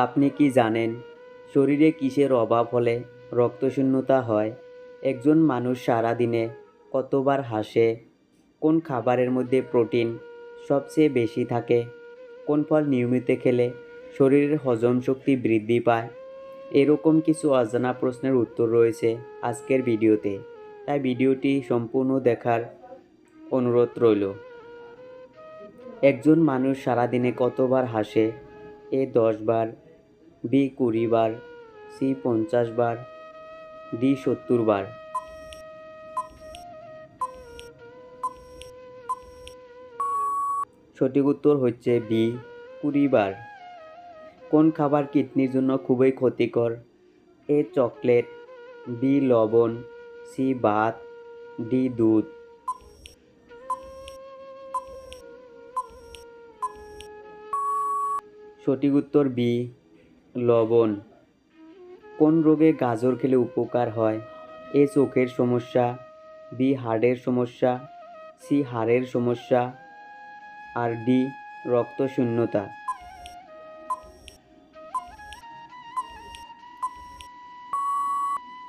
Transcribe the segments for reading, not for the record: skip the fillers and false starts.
আপনি কি জানেন শরীরে কিসের অভাব হলে রক্তশূন্যতা হয়? একজন মানুষ সারাদিনে কতবার হাসে? কোন খাবারের মধ্যে প্রোটিন সবচেয়ে বেশি থাকে? কোন ফল নিয়মিত খেলে শরীরের হজম শক্তি বৃদ্ধি পায়? এরকম কিছু অজানা প্রশ্নের উত্তর রয়েছে আজকের ভিডিওতে, তাই ভিডিওটি সম্পূর্ণ দেখার অনুরোধ রইল। একজন মানুষ সারাদিনে কতবার হাসে? এ 10 বার, বি 20 বার, সি 50 বার, ডি 70 বার। সঠিক উত্তর হচ্ছে বি 20 বার। কোন খাবার কিডনির জন্য খুবই ক্ষতিকর? এ চকলেট, বি লবণ, সি ভাত, ডি দুধ। সঠিক উত্তর বি লবণ। কোন রোগে গাজর খেলে উপকার হয়? এ চোখের সমস্যা, বি হার্টের সমস্যা, সি হাড়ের সমস্যা, আর ডি রক্তশূন্যতা।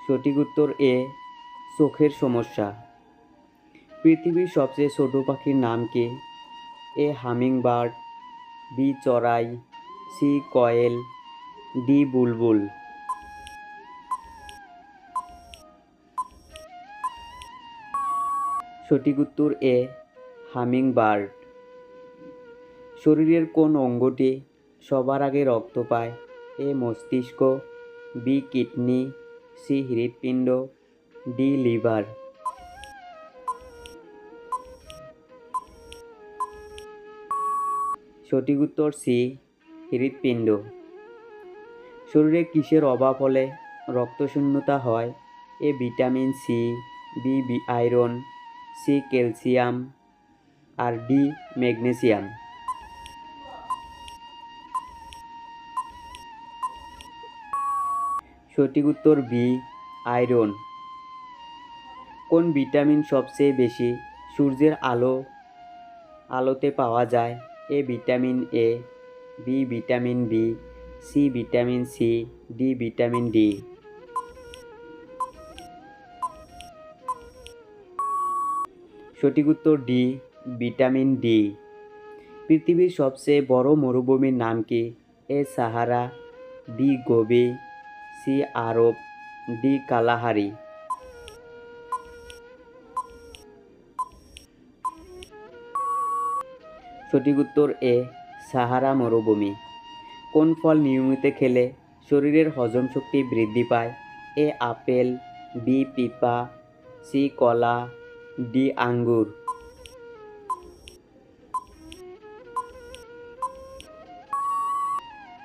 সঠিক উত্তর এ চোখের সমস্যা। পৃথিবীর সবচেয়ে ছোট পাখির নাম কি? এ হামিং বার্ড, বি চড়াই, সি কয়েল, ডি বুলবুল। সঠিক উত্তর এ হামিং বার্ড। শরীরের কোন অঙ্গটি সবার আগে রক্ত পায়? এ মস্তিষ্ক, বি কিডনি, সি হৃৎপিণ্ড, ডি লিভার। সঠিক উত্তর সি হৃৎপিণ্ড। শরীরে কিসের অভাব হলে রক্তশূন্যতা হয়? A vitamin C, B iron, C calcium, আর ডি ম্যাগনেসিয়াম। সঠিক উত্তর বি আয়রন। কোন ভিটামিন সবচেয়ে বেশি সূর্যের আলোতে পাওয়া যায়? A vitamin A, B vitamin B, C vitamin C, D vitamin D. সঠিক উত্তর ডি ভিটামিন ডি। পৃথিবীর সবচেয়ে বড় মরুভূমির নাম কি? এ সাহারা, বি গোবি, সি আরব, ডি কালাহারি। সঠিক উত্তর এ সাহারা মরুভূমি। কোন ফল নিয়মিত খেলে শরীরের হজম শক্তি বৃদ্ধি পায়? এ আপেল, বি পিপা, সি কলা, ডি আঙ্গুর।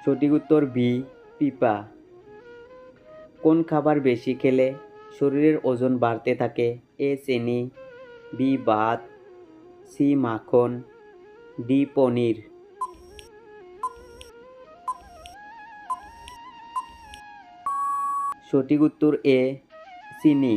সঠিক উত্তর বি পিপা। কোন খাবার বেশি খেলে শরীরের ওজন বাড়তে থাকে? এ চিনি, বি ভাত, সি মাখন, ডি পনির। সঠিক উত্তর এ চিনি।